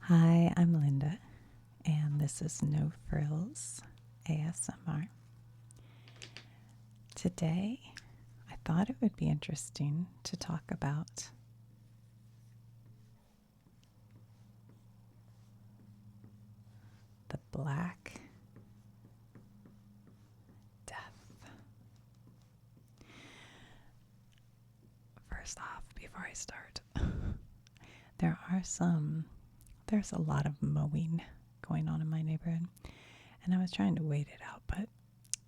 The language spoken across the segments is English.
Hi, I'm Linda, and this is No Frills ASMR. Today, I thought it would be interesting to talk about the Black Death. First off, before I start, there's a lot of mowing going on in my neighborhood, and I was trying to wait it out, but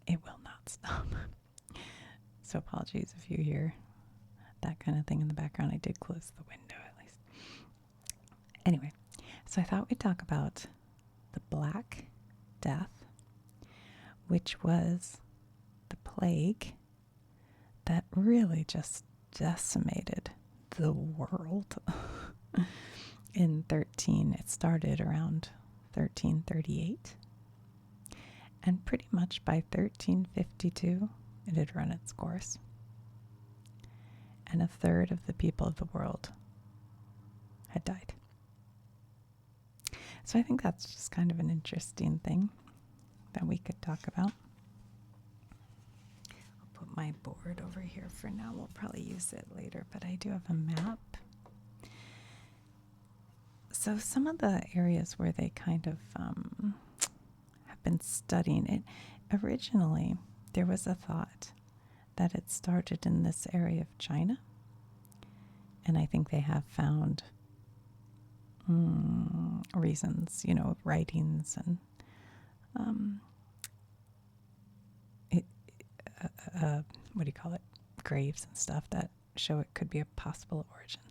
it will not stop. So apologies if you hear that kind of thing in the background. I did close the window at least. Anyway, so I thought we'd talk about the Black Death, which was the plague that really just decimated the world. It started around 1338, and pretty much by 1352 it had run its course, and a third of the people of the world had died. So I think that's just kind of an interesting thing that we could talk about. I'll put my board over here for now. We'll probably use it later, but I do have a map. So some of the areas where they kind of have been studying it, originally there was a thought that it started in this area of China, and I think they have found reasons, writings and what do you call it, graves and stuff that show it could be a possible origin.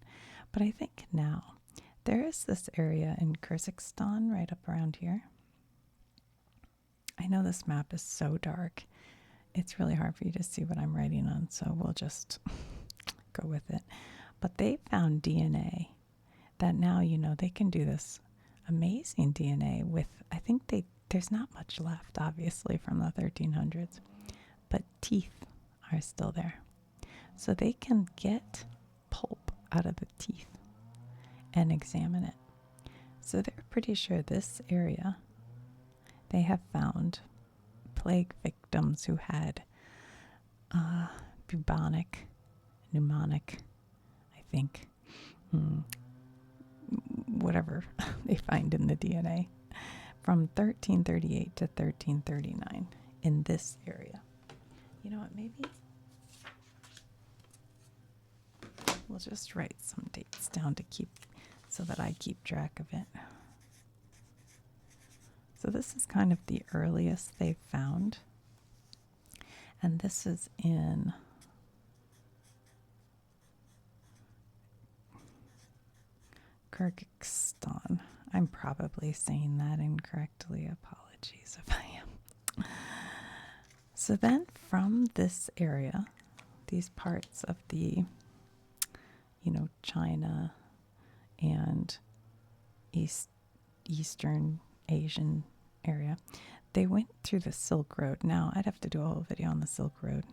But I think now there is this area in Kyrgyzstan right up around here. I know this map is so dark, it's really hard for you to see what I'm writing on, so we'll just go with it. But they found DNA that now, they can do this amazing DNA with, I think there's not much left, obviously, from the 1300s, but teeth are still there. So they can get pulp out of the teeth and examine it. So they're pretty sure this area, they have found plague victims who had bubonic, pneumonic, I think, whatever they find in the DNA, from 1338 to 1339 in this area. You know what, maybe we'll just write some dates down so that I keep track of it. So this is kind of the earliest they've found. And this is in Kyrgyzstan. I'm probably saying that incorrectly. Apologies if I am. So then from this area, these parts of the, China and Eastern Asian area, they went through the Silk Road. Now, I'd have to do a whole video on the Silk Road,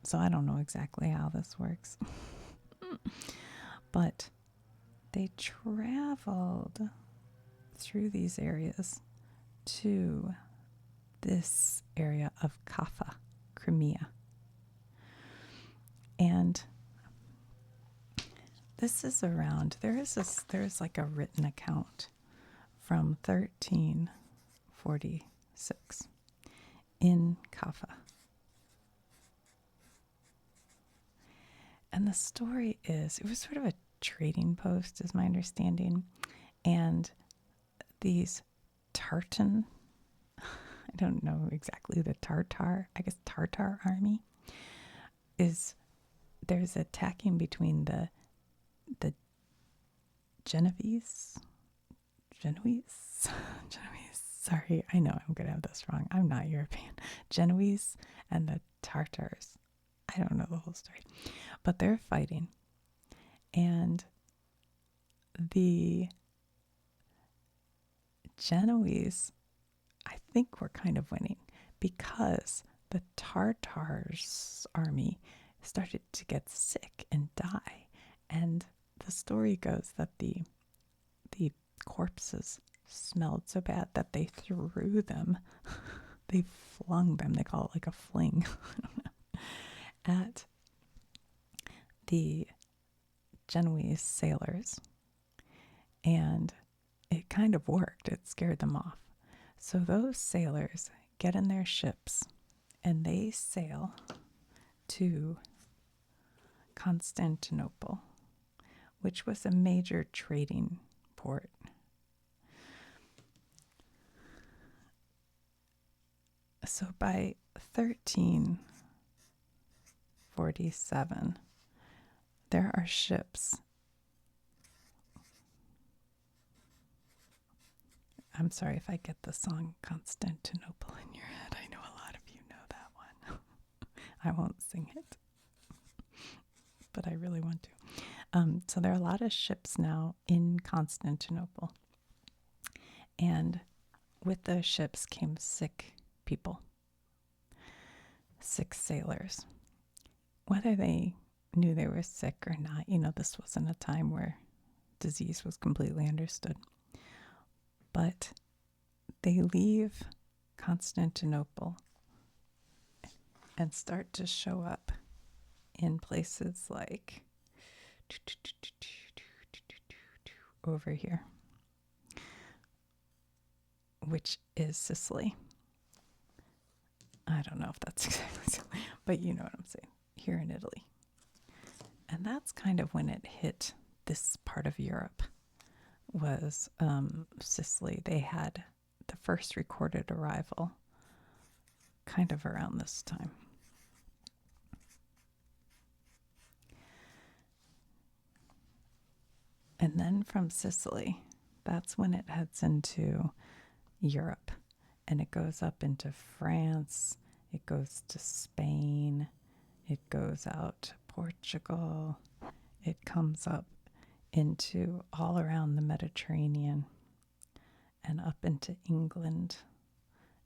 so I don't know exactly how this works. But they traveled through these areas to this area of Kaffa, Crimea. And this is around, there's like a written account from 1346 in Kaffa. And the story is, it was sort of a trading post, is my understanding. And these Tartan, I don't know exactly, the Tartar army there's attacking between the Genoese, sorry, I know I'm going to have this wrong. I'm not European. Genoese and the Tartars. I don't know the whole story. But they're fighting. And the Genoese, I think, were kind of winning because the Tartars' army started to get sick and die. And the story goes that the corpses smelled so bad that they threw them. They flung them. They call it like a fling at the Genoese sailors. And it kind of worked. It scared them off. So those sailors get in their ships and they sail to Constantinople, which was a major trading port. So by 1347, there are ships. I'm sorry if I get the song Constantinople in your head. I know a lot of you know that one. I won't sing it, but I really want to. So there are a lot of ships now in Constantinople. And with those ships came sick people, sick sailors. Whether they knew they were sick or not, this wasn't a time where disease was completely understood. But they leave Constantinople and start to show up in places like over here, which is Sicily. I don't know if that's exactly Sicily, but you know what I'm saying, here in Italy. And that's kind of when it hit this part of Europe, was Sicily. They had the first recorded arrival kind of around this time. And then from Sicily, that's when it heads into Europe. And it goes up into France, it goes to Spain, it goes out to Portugal, it comes up into all around the Mediterranean and up into England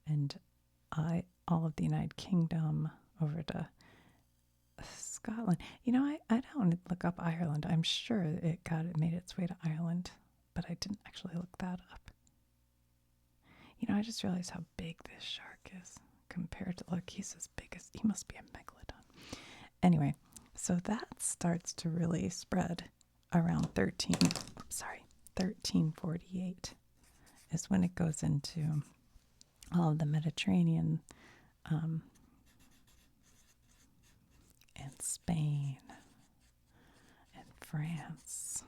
and all of the United Kingdom, over to Scotland. I don't look up Ireland. I'm sure it made its way to Ireland, but I didn't actually look that up. I just realized how big this shark is compared to, look, he's as big as, he must be a megalodon. Anyway, so that starts to really spread around 1348 is when it goes into all of the Mediterranean, and Spain and France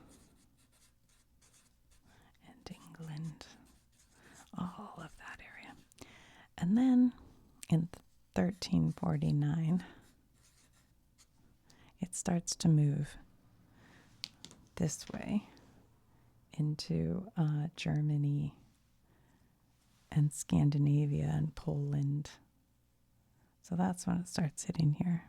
and England, all of that area. And then in 1349, it starts to move this way into Germany and Scandinavia and Poland. So that's when it starts hitting here.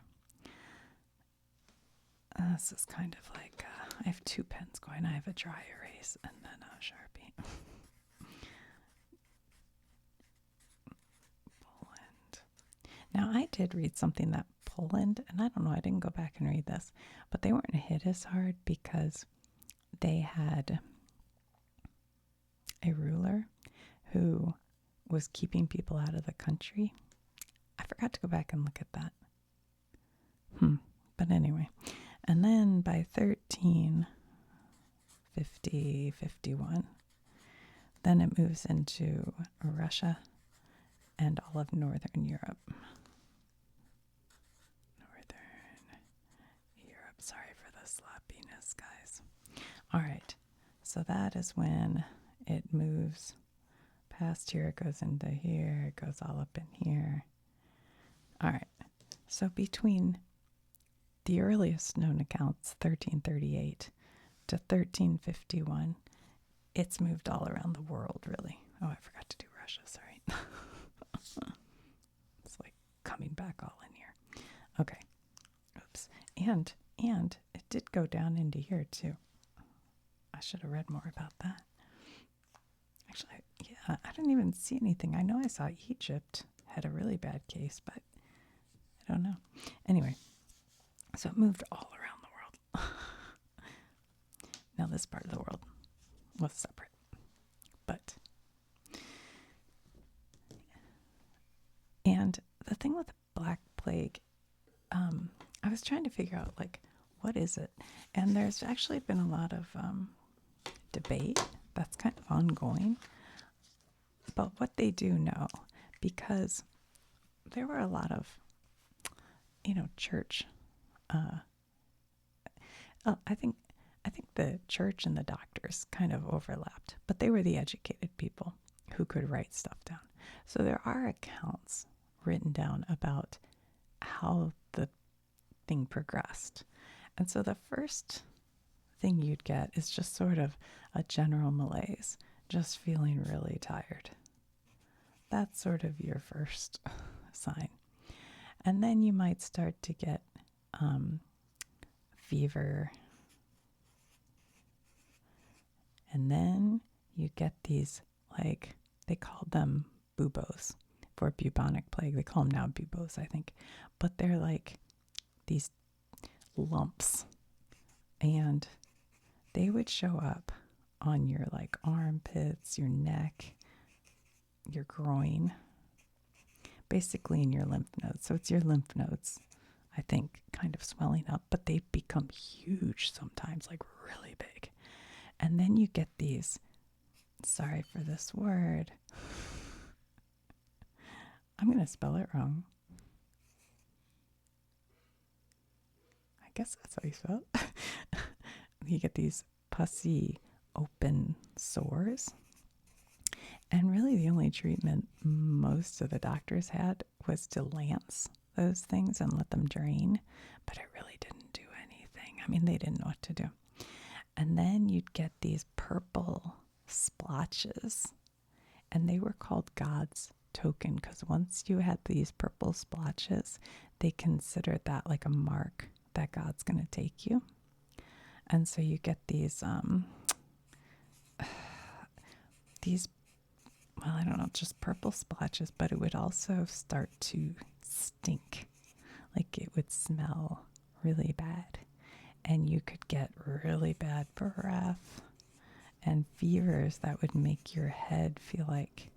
This is kind of like, I have two pens going. I have a dry erase and then a Sharpie. Poland. Now, I did read something that Poland, and I don't know, I didn't go back and read this, but they weren't hit as hard because they had a ruler who was keeping people out of the country. I forgot to go back and look at that. But anyway, and then by 1351, then it moves into Russia and all of Northern Europe. Sorry for the sloppiness, guys. All right, so that is when it moves past here, it goes into here, it goes all up in here. All right, so between the earliest known accounts, 1338 to 1351, it's moved all around the world, really. Oh, I forgot to do Russia, sorry. It's like coming back all in here. Okay, oops. And it did go down into here, too. I should have read more about that. Actually, yeah, I didn't even see anything. I know I saw Egypt had a really bad case, but I don't know. Anyway, so it moved all around the world. Now, this part of the world was separate. But the thing with the Black Plague, I was trying to figure out, like, what is it? And there's actually been a lot of debate that's kind of ongoing. But what they do know, because there were a lot of, church. I think the church and the doctors kind of overlapped, but they were the educated people who could write stuff down. So there are accounts written down about how the thing progressed. And so the first thing you'd get is just sort of a general malaise, just feeling really tired. That's sort of your first sign. And then you might start to get fever. And then you get these, like, they called them buboes for bubonic plague. They call them now buboes, I think. But they're like these lumps. And they would show up on your, like, armpits, your neck, your groin, basically in your lymph nodes. So it's your lymph nodes, I think, kind of swelling up, but they become huge sometimes, like really big. And then you get these, sorry for this word, I'm going to spell it wrong. I guess that's how you spell it. You get these pussy open sores. And really the only treatment most of the doctors had was to lance those things and let them drain. But it really didn't do anything. I mean, they didn't know what to do. And then you'd get these purple splotches. And they were called God's token, because once you had these purple splotches, they considered that like a mark that God's going to take you. And so you get these, well, I don't know, just purple splotches, but it would also start to stink. Like it would smell really bad. And you could get really bad breath and fevers that would make your head feel like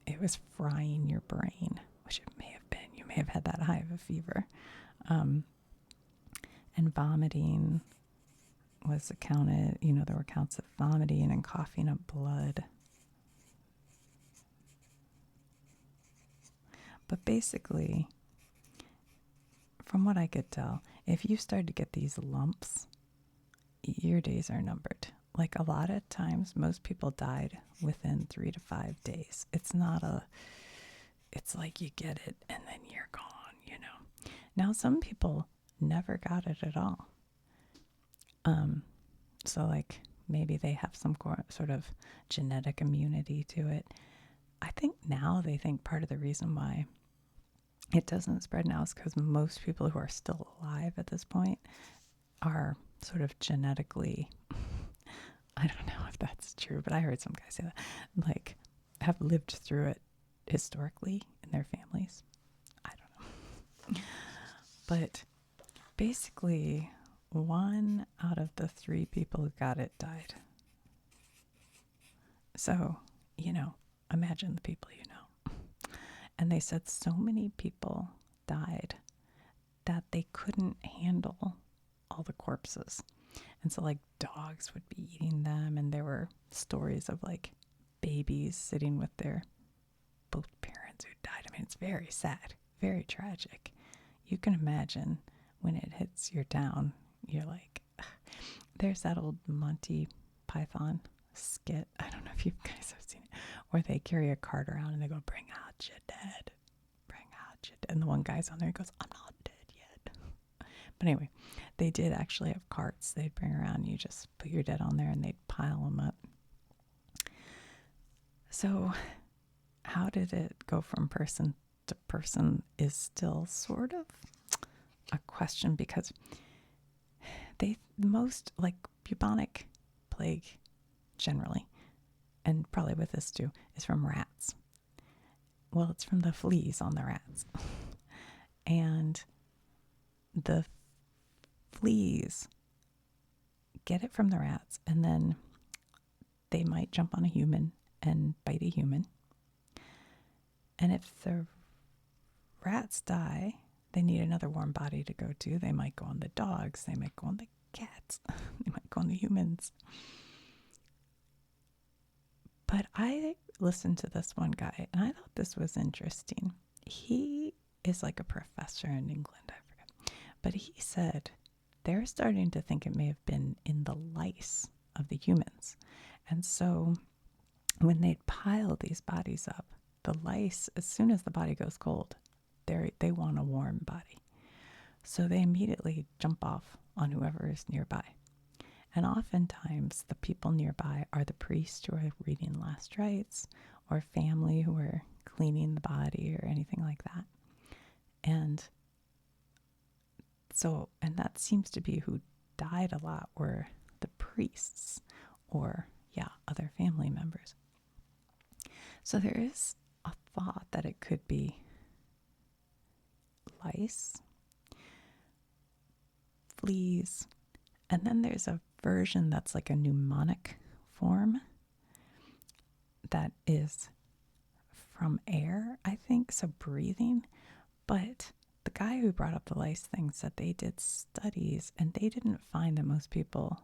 it was frying your brain, which it may have been. You may have had that high of a fever. And vomiting was accounted, there were counts of vomiting and coughing up blood. But basically, from what I could tell, if you start to get these lumps, your days are numbered. Like a lot of times, most people died within 3 to 5 days. It's like you get it and then you're gone, Now, some people never got it at all. So like maybe they have some sort of genetic immunity to it. I think now they think part of the reason why it doesn't spread now is because most people who are still alive at this point are sort of genetically, I don't know if that's true, but I heard some guy say that, like, have lived through it historically in their families. I don't know. But basically, 1 out of the 3 people who got it died. So, imagine the people you know. And they said so many people died that they couldn't handle all the corpses. And so, like, dogs would be eating them. And there were stories of, like, babies sitting with their both parents who died. I mean, it's very sad, very tragic. You can imagine when it hits your town, you're like, ugh. There's that old Monty Python skit. I don't know if you guys have seen it, where they carry a cart around and they go, "Bring out your dead. Bring out your dead." And the one guy's on there, he goes, "I'm not dead yet." But anyway, they did actually have carts they'd bring around. You just put your dead on there and they'd pile them up. So how did it go from person to person is still sort of a question, because most, like, bubonic plague generally, and probably with this too, is from rats. Well, it's from the fleas on the rats. And the fleas get it from the rats, and then they might jump on a human and bite a human. And if the rats die, they need another warm body to go to. They might go on the dogs, they might go on the cats, they might go on the humans. But I listened to this one guy, and I thought this was interesting. He is like a professor in England, I forget. But he said they're starting to think it may have been in the lice of the humans. And so when they'd pile these bodies up, the lice, as soon as the body goes cold, they want a warm body. So they immediately jump off on whoever is nearby. And oftentimes the people nearby are the priests who are reading last rites, or family who are cleaning the body or anything like that. And that seems to be who died a lot, were the priests or, other family members. So there is a thought that it could be lice, fleas, and then there's a version that's like a mnemonic form that is from air, I think, so breathing. But the guy who brought up the lice thing said they did studies and they didn't find that most people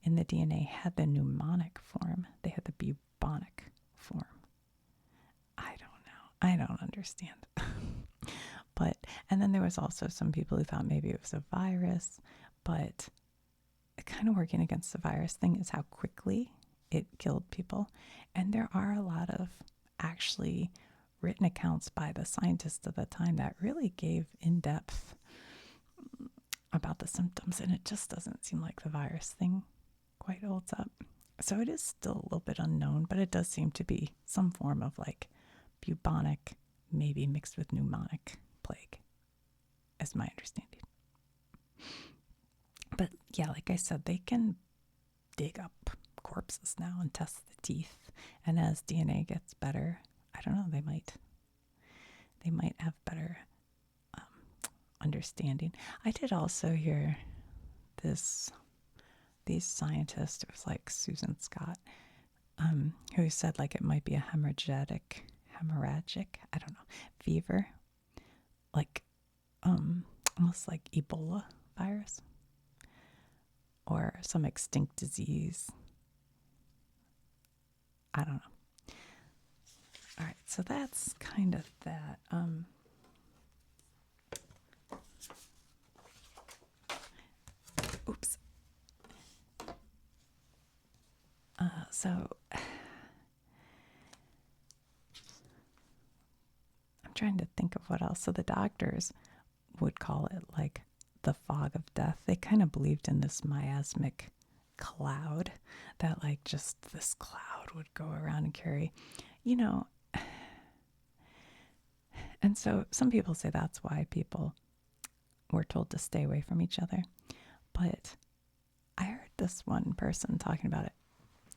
in the DNA had the mnemonic form. They had the bubonic form. I don't know. I don't understand. And then there was also some people who thought maybe it was a virus, but kind of working against the virus thing is how quickly it killed people. And there are a lot of actually written accounts by the scientists of the time that really gave in-depth about the symptoms, and it just doesn't seem like the virus thing quite holds up. So it is still a little bit unknown, but it does seem to be some form of like bubonic, maybe mixed with pneumonic plague, is my understanding. But yeah, like I said, they can dig up corpses now and test the teeth. And as DNA gets better, I don't know, they might have better understanding. I did also hear these scientists, it was like Susan Scott, who said like it might be a hemorrhagic, I don't know, fever, like almost like Ebola virus or some extinct disease. I don't know. All right, so that's kind of that. Oops. So I'm trying to think of what else. So the doctors would call it like the fog of death. They kind of believed in this miasmic cloud, that like just this cloud would go around and carry, and so some people say that's why people were told to stay away from each other. But I heard this one person talking about it,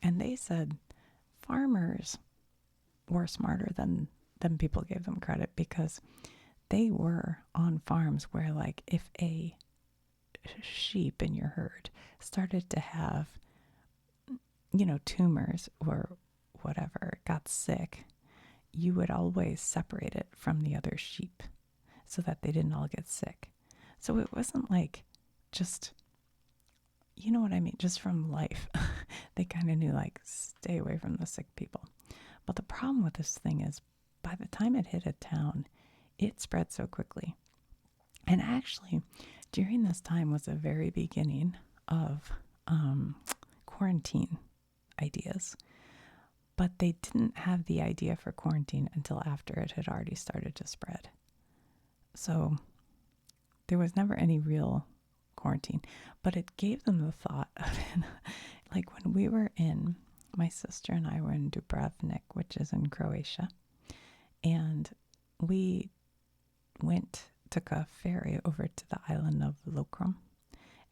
and they said farmers were smarter than people gave them credit, because they were on farms where, like, if a sheep in your herd started to have, tumors or whatever, got sick, you would always separate it from the other sheep so that they didn't all get sick. So it wasn't like just, you know what I mean, just from life. They kind of knew, like, stay away from the sick people. But the problem with this thing is, by the time it hit a town, it spread so quickly. And actually, during this time was the very beginning of quarantine ideas. But they didn't have the idea for quarantine until after it had already started to spread. So there was never any real quarantine. But it gave them the thought of it. Like when we were my sister and I were in Dubrovnik, which is in Croatia. And we took a ferry over to the island of Lokrum.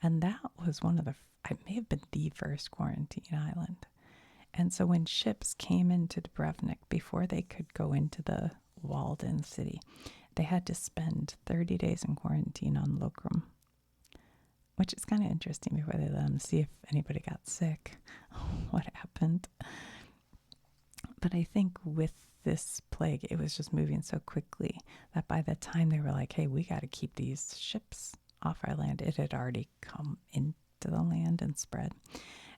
And that was it may have been the first quarantine island. And so when ships came into Dubrovnik, before they could go into the walled-in city, they had to spend 30 days in quarantine on Lokrum, which is kind of interesting, before they let them see if anybody got sick, what happened. But I think with this plague, it was just moving so quickly that by the time they were like, hey, we got to keep these ships off our land, it had already come into the land and spread.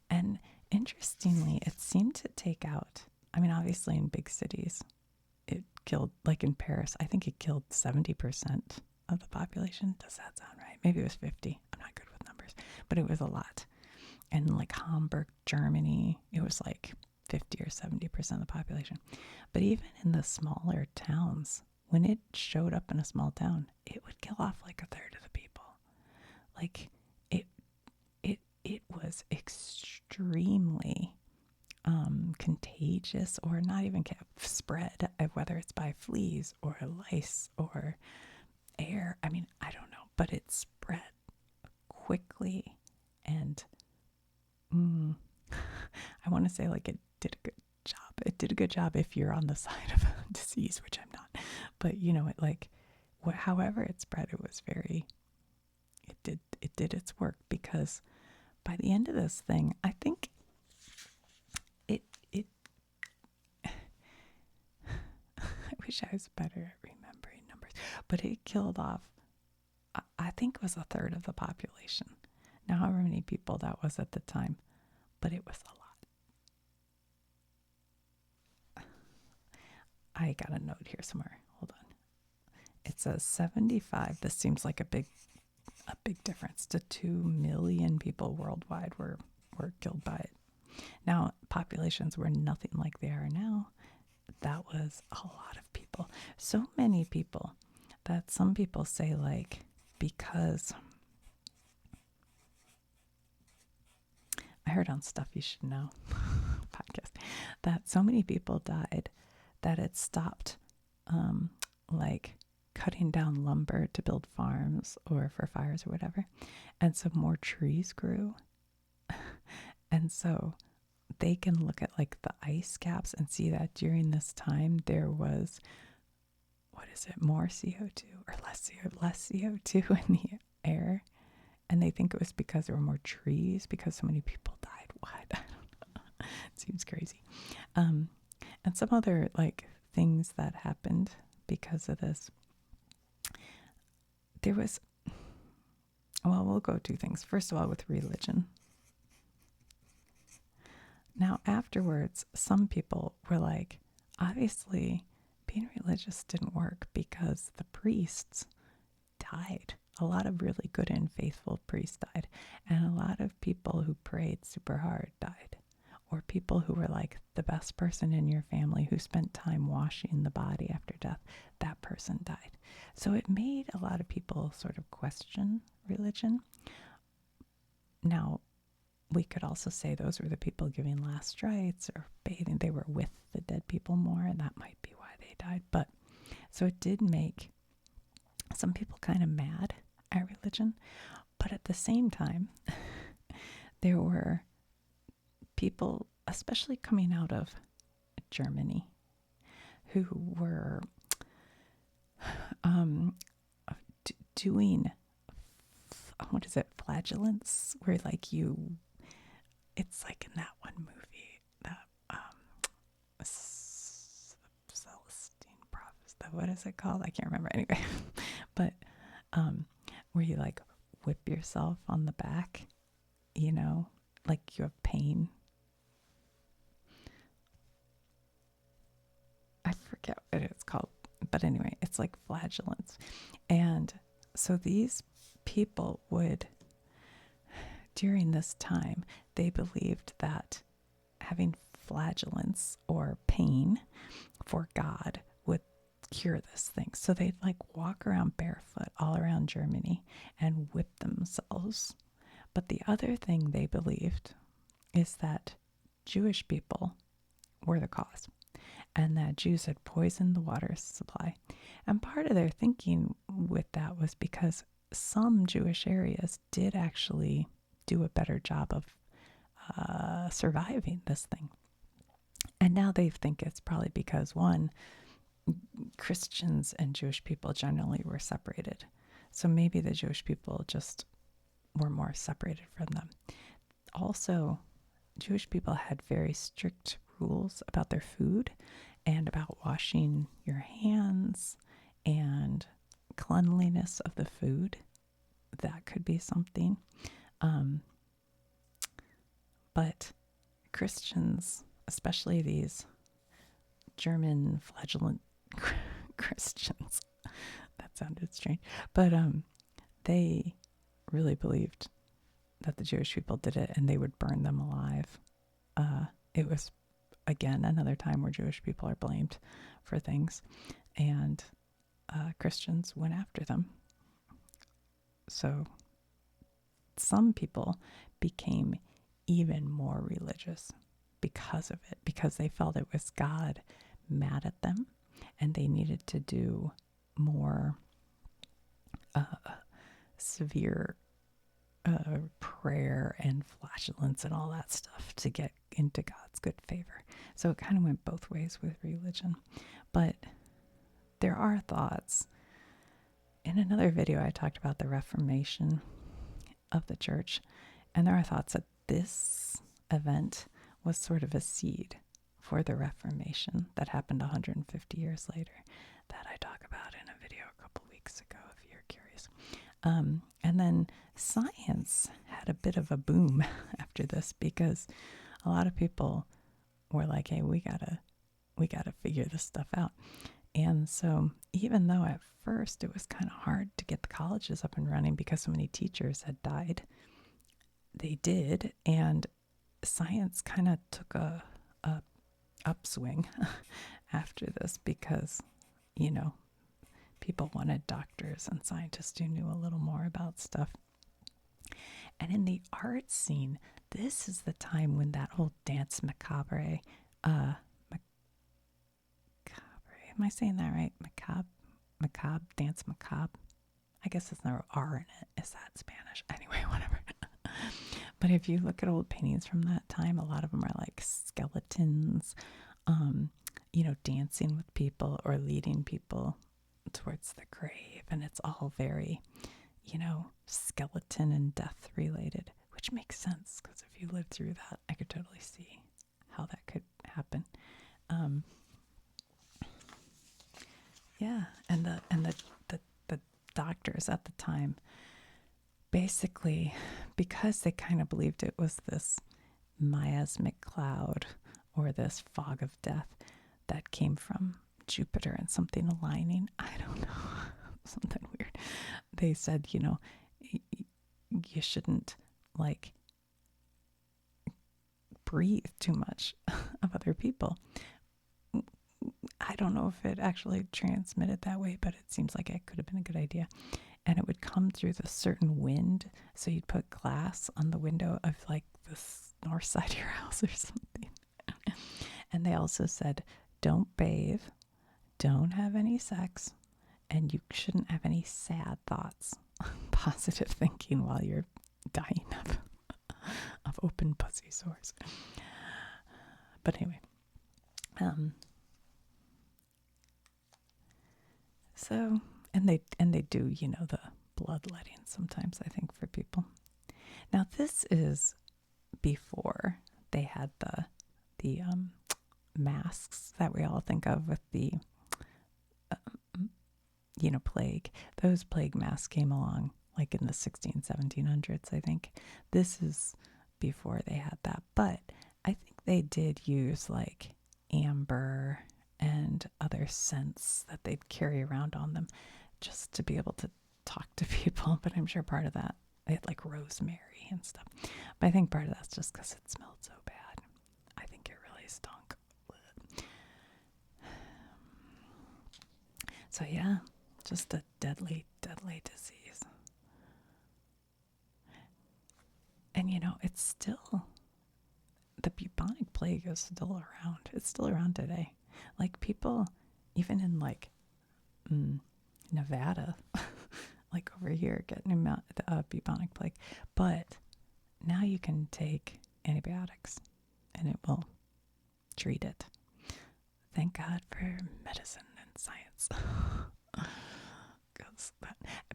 And interestingly, it seemed to take out, I mean, obviously in big cities, it killed, like in Paris, I think it killed 70% of the population. Does that sound right? Maybe it was 50. I'm not good with numbers, but it was a lot. And like Hamburg, Germany, it was like 50 or 70% of the population. But even in the smaller towns, when it showed up in a small town, it would kill off like a third of the people. Like it was extremely contagious, or not even spread, whether it's by fleas or lice or air. I mean, I don't know, but it spread quickly, and I want to say like it did a good job. It did a good job if you're on the side of a disease, which I'm not. But you know, it like however it spread, it was very. It did its work, because by the end of this thing, I think it. I wish I was better at remembering numbers, but it killed off. I think it was a third of the population. Now, however many people that was at the time, but it was a lot. I got a note here somewhere. Hold on. It says 75. This seems like a big difference, to 2 million people worldwide were killed by it. Now, populations were nothing like they are now. That was a lot of people. So many people that some people say, like, because I heard on Stuff You Should Know podcast that so many people died that it stopped like cutting down lumber to build farms or for fires or whatever. And so more trees grew. And so they can look at like the ice caps and see that during this time there was, what is it, more CO2 or less CO2 in the air. And they think it was because there were more trees, because so many people died. What? I don't know. It seems crazy. And some other like things that happened because of this. There was, well, we'll go 2 things. First of all, with religion. Now, afterwards, some people were like, obviously, being religious didn't work because the priests died. A lot of really good and faithful priests died. And a lot of people who prayed super hard died. Or people who were like the best person in your family who spent time washing the body after death, that person died. So it made a lot of people sort of question religion. Now, we could also say those were the people giving last rites or bathing. They were with the dead people more, and that might be why they died. But so it did make some people kind of mad at religion. But at the same time, there were people, especially coming out of Germany, who were doing, what is it, flagellants, where like it's like in that one movie, that Celestine Prophecy, what is it called? I can't remember anyway. But where you like whip yourself on the back, you know, like you have pain. I forget what it's called. But anyway, it's like flagellants. And so these people would, during this time, they believed that having flagellants or pain for God would cure this thing. So they'd like walk around barefoot all around Germany and whip themselves. But the other thing they believed is that Jewish people were the cause, and that Jews had poisoned the water supply. And part of their thinking with that was because some Jewish areas did actually do a better job of surviving this thing. And now they think it's probably because, one, Christians and Jewish people generally were separated. So maybe the Jewish people just were more separated from them. Also, Jewish people had very strict rules about their food and about washing your hands and cleanliness of the food. That could be something. But Christians, especially these German flagellant Christians, that sounded strange, but they really believed that the Jewish people did it and they would burn them alive. It was, again, another time where Jewish people are blamed for things, and Christians went after them. So some people became even more religious because of it, because they felt it was God mad at them and they needed to do more severe prayer and flatulence and all that stuff to get into God's good favor. So it kind of went both ways with religion. But there are thoughts. In another video, I talked about the Reformation of the church, and there are thoughts that this event was sort of a seed for the Reformation that happened 150 years later, that I talk about in a video a couple weeks ago, if you're curious. And then science had a bit of a boom after this, because a lot of people were like, hey, we gotta figure this stuff out. And so even though at first it was kind of hard to get the colleges up and running because so many teachers had died, they did, and science kind of took a upswing after this, because, people wanted doctors and scientists who knew a little more about stuff. And in the art scene, this is the time when that whole dance macabre, am I saying that right? Macabre, dance macabre. I guess there's no R in it. Is that Spanish? Anyway, whatever. But if you look at old paintings from that time, a lot of them are like skeletons, dancing with people or leading people towards the grave. And it's all very, skeleton and death related, which makes sense, because if you lived through that, I could totally see how that could happen. Yeah, and the doctors at the time, basically, because they kind of believed it was this miasmic cloud or this fog of death that came from Jupiter and something aligning, I don't know, something weird. They said, you shouldn't breathe too much of other people. I don't know if it actually transmitted that way, but it seems like it could have been a good idea. And it would come through the certain wind. So you'd put glass on the window of the north side of your house or something. And they also said, don't bathe, don't have any sex, and you shouldn't have any sad thoughts, positive thinking while you're dying of open pussy sores. But anyway, so, and they do, the bloodletting sometimes, I think, for people. Now, this is before they had the masks that we all think of with the, plague. Those plague masks came along like in the 1700s, I think. This is before they had that. But I think they did use amber and other scents that they'd carry around on them just to be able to talk to people. But I'm sure part of that, they had rosemary and stuff. But I think part of that's just because it smelled so bad. I think it really stunk. So yeah, just a deadly, deadly disease. And it's still, the bubonic plague is still around. It's still around today. People, even in Nevada, over here, getting the bubonic plague. But now you can take antibiotics and it will treat it. Thank God for medicine and science.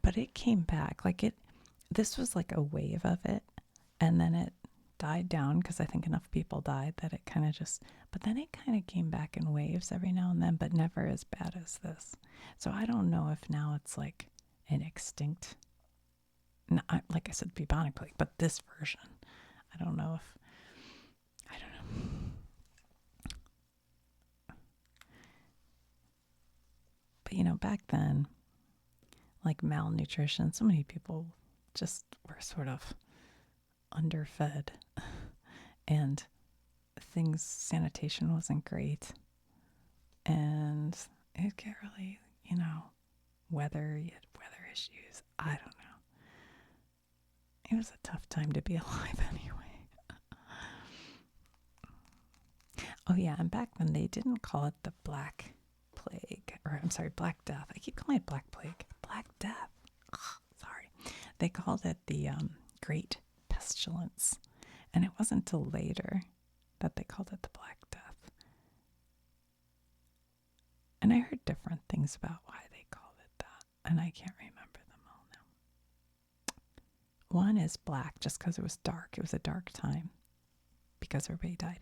But it came back. This was a wave of it, and then it died down because I think enough people died that it kind of just, but then it kind of came back in waves every now and then, but never as bad as this. So I don't know if now it's like an extinct, like I said, bubonic plague, but this version. I don't know if, I don't know. But you know, back then, like malnutrition, so many people just were sort of underfed and sanitation wasn't great. And it get really, you know, you had weather issues. I don't know. It was a tough time to be alive anyway. Oh yeah, and back then they didn't call it the Black Plague, or I'm sorry, Black Death. I keep calling it Black Plague. Black Death. Ugh, sorry. They called it the Great Pestilence. And it wasn't till later that they called it the Black Death. And I heard different things about why they called it that, and I can't remember them all now. One is black just because it was dark. It was a dark time because everybody died.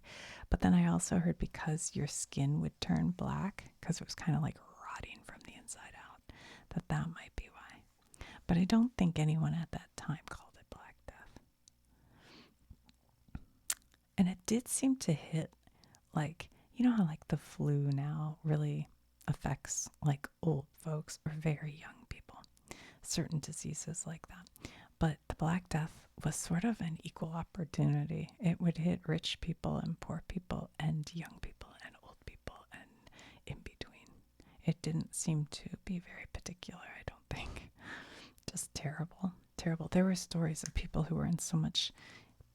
But then I also heard because your skin would turn black because it was kind of like rotting from the inside out, that might be why. But I don't think anyone at that time called it Black Death. And it did seem to hit, like, you know how like the flu now really affects like old folks or very young people, certain diseases like that. But the Black Death was sort of an equal opportunity. It would hit rich people and poor people and young people and old people and in between. It didn't seem to be very particular, I don't think. Just terrible, terrible. There were stories of people who were in so much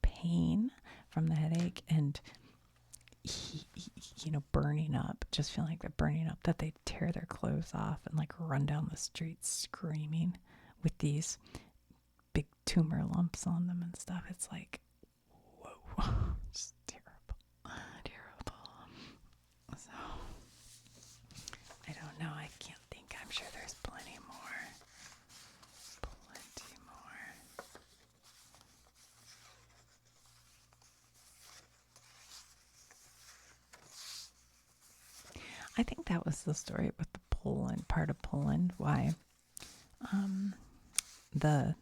pain from the headache and burning up, just feeling like they're burning up, that they tear their clothes off and like run down the street screaming with these big tumor lumps on them and stuff. It's like, whoa, just terrible. So, I don't know. I can't think. I'm sure there's plenty more. I think that was the story with the Poland, part of Poland, why the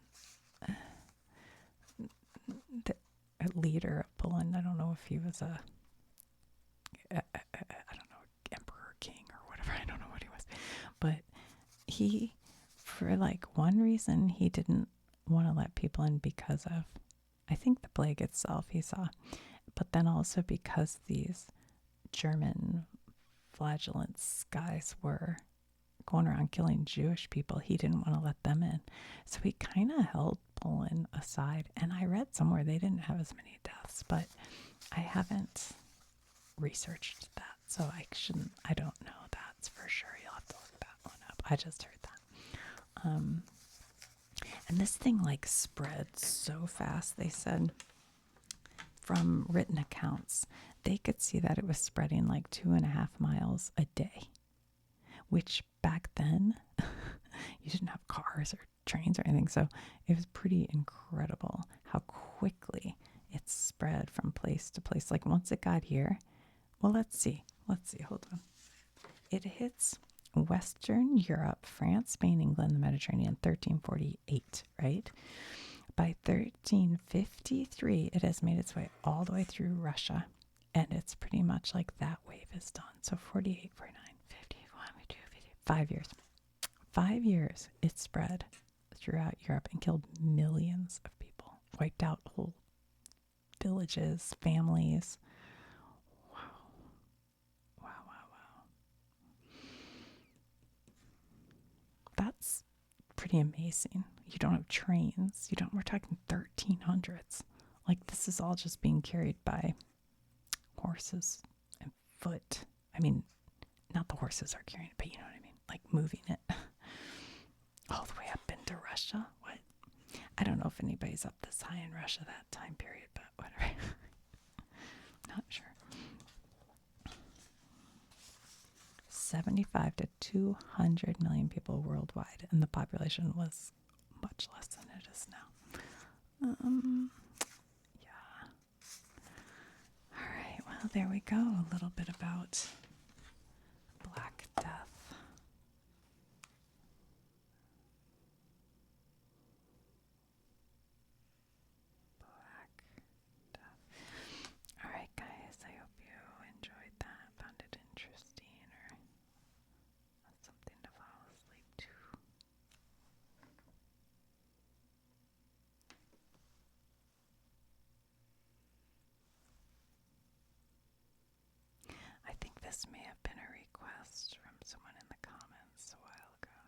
leader of Poland, I don't know if he was I don't know, emperor, king, or whatever, I don't know what he was, but he, for like one reason, he didn't want to let people in because of, I think, the plague itself he saw, but then also because these German flagellants guys were going around killing Jewish people, he didn't want to let them in. So he kind of held Poland aside. And I read somewhere they didn't have as many deaths, but I haven't researched that. So I don't know that's for sure. You'll have to look that one up. I just heard that. And this thing like spread so fast, they said, from written accounts, they could see that it was spreading like 2.5 miles a day, which back then you didn't have cars or trains or anything. So it was pretty incredible how quickly it spread from place to place. Like once it got here, well, let's see, hold on. It hits Western Europe, France, Spain, England, the Mediterranean, 1348, right? By 1353, it has made its way all the way through Russia. And it's pretty much like that wave is done. So 48, 49, 50, 5 years. 5 years it spread throughout Europe and killed millions of people. Wiped out whole villages, families. Wow. That's pretty amazing. You don't have trains. We're talking 1300s. Like this is all just being carried by horses and foot. I mean, not the horses are carrying it, but you know what I mean? Like moving it all the way up into Russia. What? I don't know if anybody's up this high in Russia that time period, but whatever. Not sure. 75 to 200 million people worldwide, and the population was much less than it is now. Yeah. Well, there we go. A little bit about Black Death. Black Death. All right, guys. I hope you enjoyed that, found it interesting, or something to fall asleep to. I think this may have been a request from someone in the comments a while ago.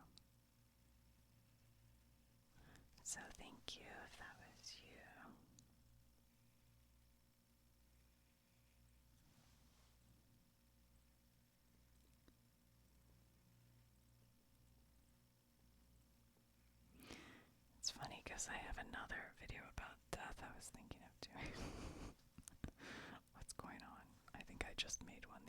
So thank you if that was you. It's funny because I have another video about death I was thinking of doing. What's going on? I think I just made one